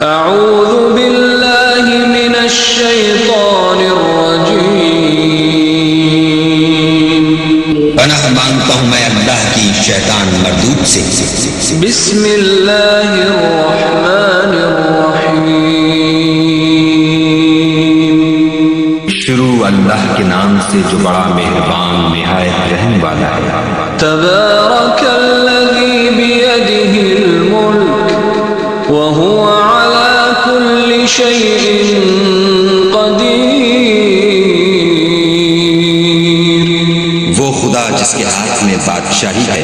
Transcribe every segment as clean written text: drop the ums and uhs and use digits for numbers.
اعوذ باللہ من الشیطان الرجیم، پناہ مانگتا ہوں میں اللہ کی شیطان مردود سے۔ بسم اللہ الرحمن الرحیم، شروع اللہ کے نام سے جو بڑا مہربان نہایت رحم والا ہے۔ تبارک الذی بیدہ الملک وہو علی کل شیء قدیر، وہ خدا جس کے ہاتھ میں بادشاہی ہے،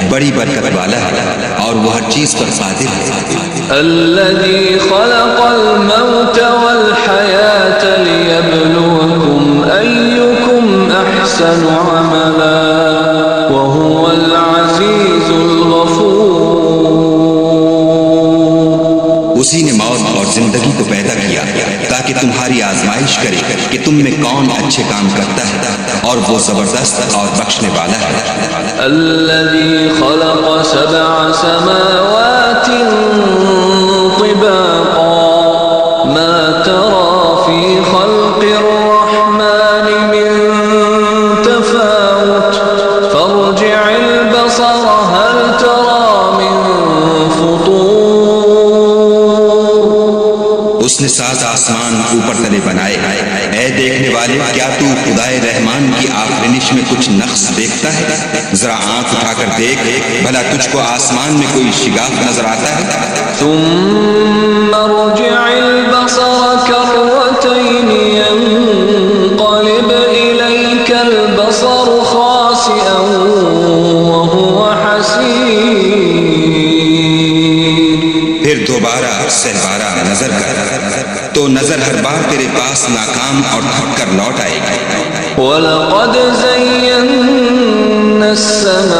بڑی برکت والا ہے اور وہ ہر چیز پر قادر ہے۔ الذی خلق الموت والحیاة لیبلوکم ایکم احسن عملا وهو العزیز الغفور۔ اسی نے موت اور زندگی کو پیدا کیا تاکہ تمہاری آزمائش کرے کہ تم میں کون اچھے کام کرتا ہے، اور وہ زبردست اور بخشنے والا ہے۔ الذی خلق سبع سماوات طباقا ما ترى في خلق الرحمن من تفاوت فارجع البصر هل ترى من فطور۔ اس نے 7 آسمان اوپر تلے بنائے، اے دیکھنے والے کیا تو خدائے رحمان کی آفرینش میں کچھ نقص دیکھتا ہے؟ ذرا آنکھ اٹھا کر دیکھ، بھلا تجھ کو آسمان میں کوئی شگاف نظر آتا ہے؟ ثم ارجع البصر كرتين ينقلب إليك البصر خاسئا وهو حسير۔ پھر دوبارہ سہبارہ نظر کر تو نظر ہر بار تیرے پاس ناکام اور تھک کر لوٹ آئے گی۔ وَلَقَدْ زَيَّنَّا السَّمَاءَ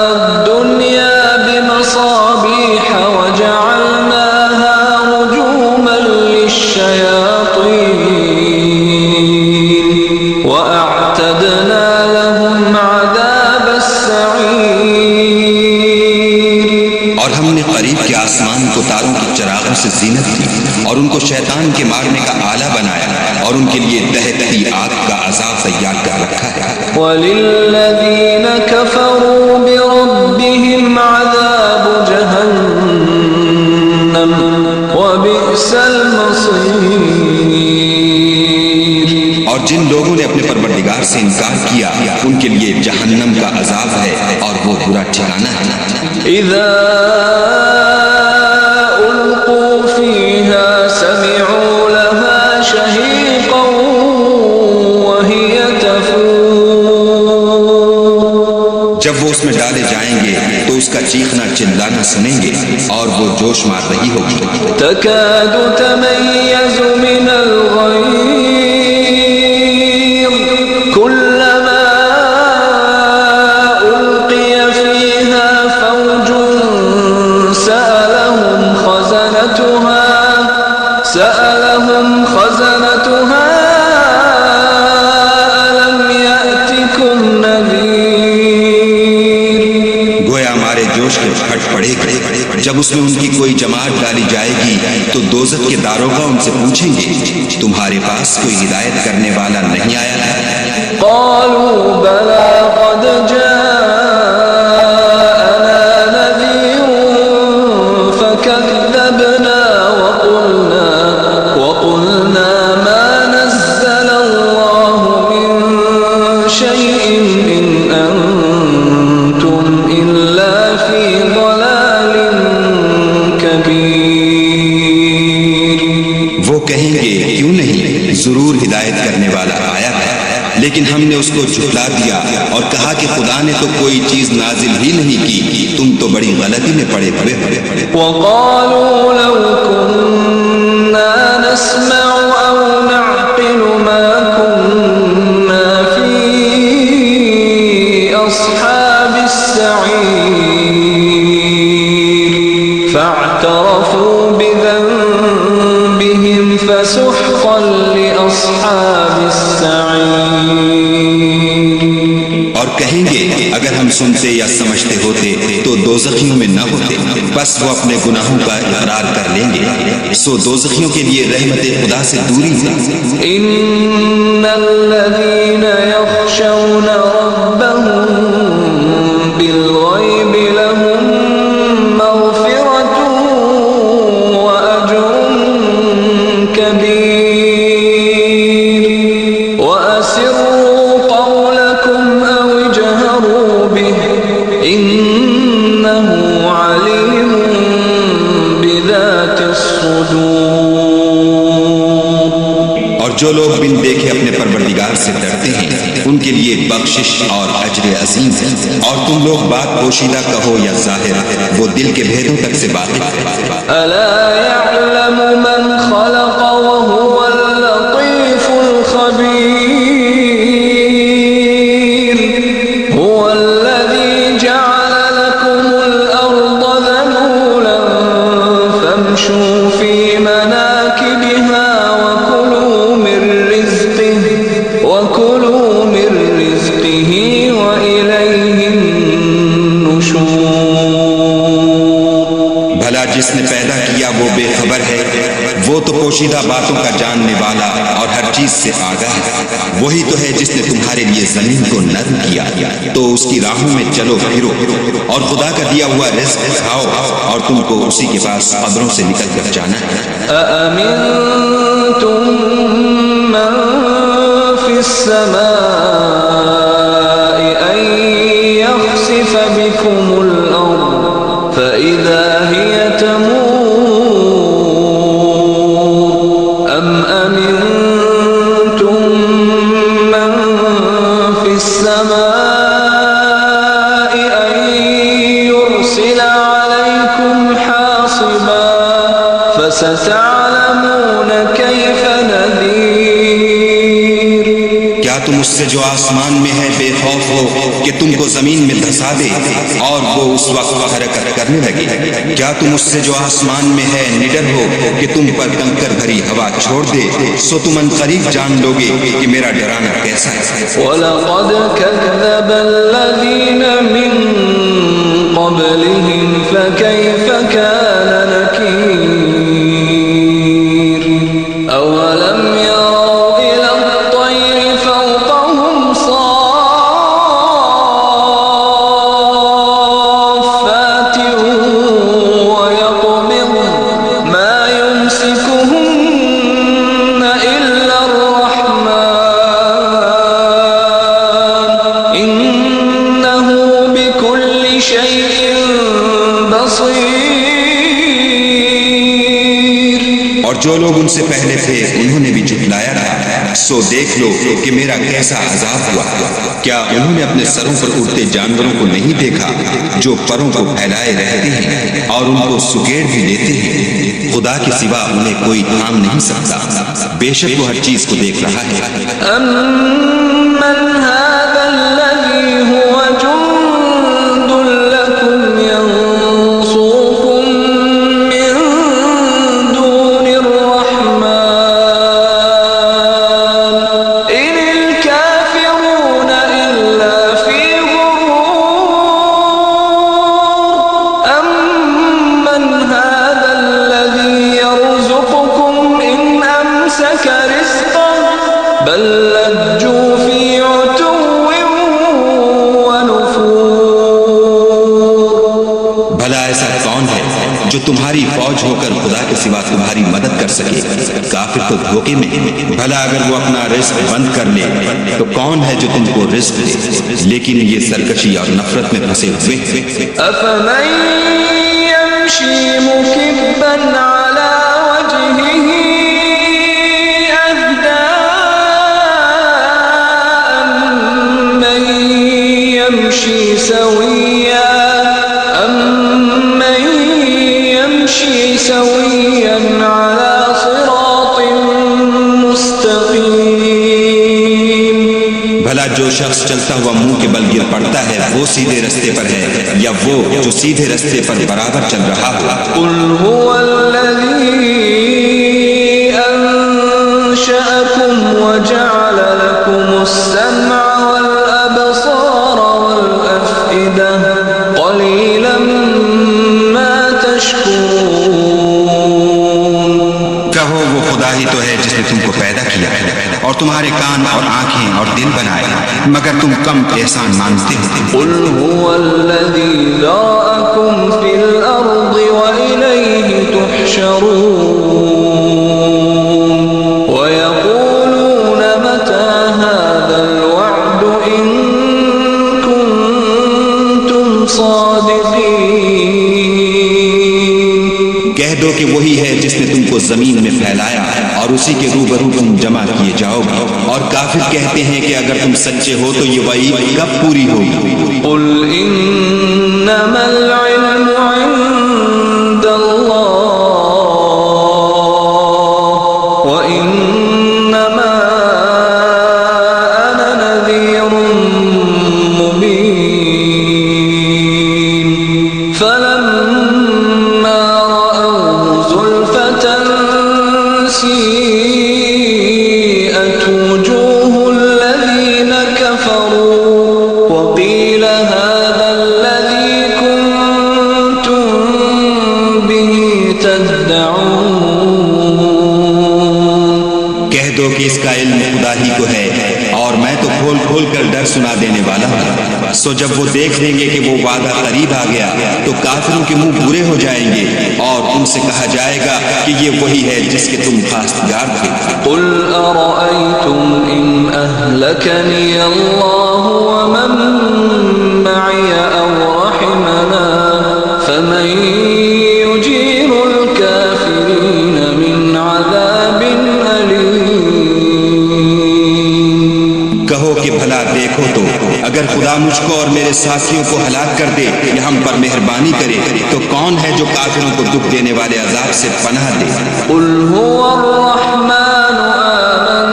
الدُّنْيَا بِمَصَابِيحَ وَجَعَلْنَاهَا رُجُومًا لِلشَّيَاطِينِ وَأَعْتَدْنَا لَهُمْ عَذَابَ السَّعِيرِ۔ اور ہم نے قریب کے آسمان کو تاروں کی چراغوں سے زینت دی اور ان کو شیطان کے مارنے کا آلہ بنایا، اور ان کے لیے دہتی آگ کا عذاب تیار کر رکھا ہے۔ وَلِلَّذِينَ كَفَرُوا بِرَبِّهِمْ عَذَابُ جَهَنَّمَ وَبِئْسَ الْمَصِيرُ۔ اور جن لوگوں نے اپنے پروردگار سے انکار کیا ان کے لیے جہنم کا عذاب ہے اور وہ برا ٹھکانہ ہے۔ اذا القوا فيها سمعوا لها شهيقا وهي تفور۔ جب وہ اس میں ڈالے جائیں گے تو اس کا چیخنا چلانا سنیں گے اور وہ جوش مار رہی ہوگی۔ تكاد تميز من الغيظ كلما ألقي فيها فوج سألهم خزنتها ألم يأتكم نذير۔ گویا ہمارے جوش کے پھٹ پڑے گا۔ جب اس میں ان کی کوئی جماعت ڈالی جائے گی تو دوزخ کے داروغہ ان سے پوچھیں گے تمہارے پاس کوئی ہدایت کرنے والا نہیں آیا ہے؟ قالوا بلى قد جاءنا نذير فكذبنا وقلنا ما نزل الله من شيء إن أنتم إلا في ضلال كبير۔ وہ کہیں گے کیوں نہیں، ضرور ہدایت کرنے والا آیا ہے، لیکن ہم نے اس کو جھٹلا دیا اور کہا کہ خدا نے تو کوئی چیز نازل ہی نہیں کی، تم تو بڑی غلطی میں پڑے ہوئے ہو۔ وقالوا لو كنا نسمع أو نعقل ما كنا في أصحاب السعير فاعترفوا بذنبهم فسحقا لأصحاب السعير۔ اور کہیں گے اگر ہم سنتے یا سمجھتے ہوتے تو دوزخیوں میں نہ ہوتے، بس وہ اپنے گناہوں کا اقرار کر لیں گے، سو دوزخیوں کے لیے رحمت خدا سے دوری ہے۔ ان الذين يخشون ربهم بالغيب لهم مغفرة وأجر كبير وأسروا قولكم أو اجهروا به إنه عليم بذات الصدور۔ اور جو لوگ بن دیکھے اپنے پروردگار سے ڈرتے ہیں ان کے لیے بخشش اور اجر عظیم ہے، اور تم لوگ بات پوشیدہ کہو یا ظاہر، وہ دل کے بھیدوں تک سے واقف ہے۔ ألا يعلم من خلق وهو اللطيف الخبير هو الذي جعل لكم الأرض ذلولا فامشوا في مناكبها وكلوا من رزقه وإليه النشور۔ بھلا جس نے پیدا کیا وہ بے خبر ہے، وہ تو پوشیدہ باتوں کا جاننے والا اور ہر چیز سے آگاہ ہے۔ وہی تو ہے جس نے تمہارے لیے زمین کو نرم کیا تو اس کی راہوں میں چلو پھرو، اور خدا کا دیا ہوا رزق کھاؤ، اور تم کو اسی کے پاس قبروں سے نکل کر جانا ہے۔ أأمنتم من في السماء أن يخسف بكم الأرض فإذا هي تمور أم أمنتم من في السماء أن يرسل عليكم حاصبا فستعلمون كيف نذير۔ کیا تم اس سے جو آسمان میں ہے بے خوف ہو کہ تم کو زمین میں دھسا دے اور وہ اس وقت حرکت کرنے لگے؟ کیا تم اس سے جو آسمان میں ہے نڈر ہو کہ تم پر کنکر بھری ہوا چھوڑ دے؟ سو تم عنقریب جان لو گے کہ میرا ڈرانا کیسا ہے۔ وَلَقَدْ كَذَّبَ الَّذِينَ مِن قَبْلِهِمْ فَكَيْفَ كَانَ نَكِيرِ أَوَلَمْ يَرَوْا إِلَى الطَّيْرِ فَوْقَهُمْ صَافَّاتٍ وَيَقْبِضْنَ مَا يُمْسِكُهُنَّ إِلَّا الرَّحْمَنُ إِنَّهُ بِكُلِّ شَيْءٍ بَصِيرٌ۔ اور جو لوگ ان سے پہلے تھے انہوں نے بھی جھٹلایا تھا، سو دیکھ لو کہ میرا کیسا عذاب ہوا۔ کیا انہوں نے اپنے سروں پر اڑتے جانوروں کو نہیں دیکھا جو پروں کو پھیلائے رہتے ہیں اور ان کو سکیڑ بھی لیتے ہیں؟ خدا کے سوا انہیں کوئی تھام نہیں سکتا، بے شک وہ ہر چیز کو دیکھ رہا ہے۔ أَمَّنْ هَذَا الَّذِي هُوَ جُندٌ لَكُمْ يَنصُرُكُم مِّن دُونِ الرَّحْمَنِ إِنِ الْكَافِرُونَ إِلَّا فِي غُرُورٍ أَمَّنْ هَذَا الَّذِي يَرْزُقُكُمْ إِنْ أَمْسَكَ رِزْقَهُ بَل لَّجُّوا فِي عُتُوٍّ وَنُفُورٍ۔ بھلا ایسا کون ہے جو تمہاری فوج ہو کر خدا کے سوا تمہاری مدد کر سکے؟ کافر تو دھوکے میں ہے۔ بھلا اگر وہ اپنا رزق بند کر لے تو کون ہے جو تم کو رزق دے؟ لیکن یہ سرکشی اور نفرت میں پھنسے ہوئے ہیں۔ أَفَمَن يَمْشِي مُكِبًّا عَلَى وَجْهِهِ أَهْدَىٰ أَمَّن يَمْشِي سَوِيًّا عَلَى صِرَاطٍ مُّسْتَقِيمٍ۔ بھلا جو شخص چلتا ہوا منہ کے بل گر پڑتا ہے وہ سیدھے رستے پر ہے یا وہ جو سیدھے رستے پر برابر چل رہا ہو؟ قُلْ هُوَ الَّذِي أَنشَأَكُمْ وَجَعَلَ لَكُمُ السَّمْعَ وَالْأَبْصَارَ وَالْأَفْئِدَةَ جس نے تم کو پیدا کیا اور تمہارے کان اور آنکھیں اور دل بنائے، مگر تم کم احسان مانتے ہو۔ قل هو الذي ذرأكم في الأرض وإليه تحشرون ويقولون متى هذا الوعد إن كنتم صادقين۔ کہہ دو کہ وہی ہے جس نے تم کو زمین میں پھیلایا اور اسی کے روبرو تم جمع کیے جاؤ گے، اور کافر کہتے ہیں کہ اگر تم سچے ہو تو یہ وعید کب پوری ہوگی؟ قل انما العلم عند اللہ وانما انا نذیر مبین فلما رأوه زلفة سیئت وجوه الذین کفروا وقیل هذا الذی کنتم به تدعون۔ کہہ دو کہ اس کا علم خدا ہی کو ہے اور میں تو کھول کھول کر ڈر سنا دینے والا ہوں۔ سو جب وہ دیکھ لیں گے کہ وہ وعدہ قریب آ گیا تو کافروں کے منہ برے ہو جائیں گے اور ان سے کہا جائے گا کہ یہ وہی ہے جس کے تم خواستگار تھے۔ قل ارأيتم ان اهلكني الله ومن معي او رحمنا فمن يجير الكافرين من عذاب أليم۔ کہو کہ بھلا دیکھو تو اگر خدا مجھ کو اور میرے ساتھیوں کو ہلاک کر دے یا ہم پر مہربانی کرے تو کون ہے جو کافروں کو دکھ دینے والے عذاب سے پناہ دے؟ قل هو الرحمن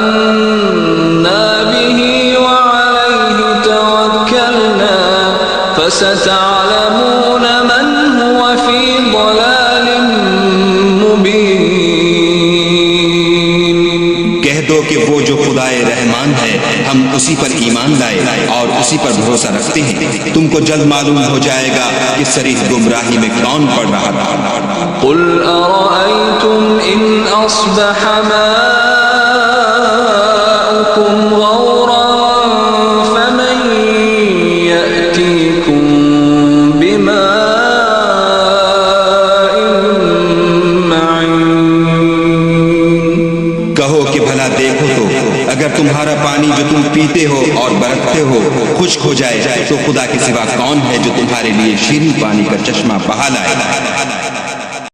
آمنا به وعليه توكلنا فستعلمون من هو في ضلال مبين۔ کہہ دو کہ وہ جو خدائے رحمان ہے ہم اسی پر ایمان لائے اور اسی پر بھروسہ رکھتے ہیں، تم کو جلد معلوم ہو جائے گا کہ صریح گمراہی میں کون پڑ رہا تھا۔ قل أرأيتم إن أصبح ماؤكم غورا فمن يأتيكم بماء معين۔ کہو کہ بھلا دیکھو تو اگر تمہارا پانی جو تم پیتے ہو اور برتتے ہو خشک ہو جائے تو خدا کے سوا کون ہے جو تمہارے لیے شیریں پانی کا چشمہ بہا لائے؟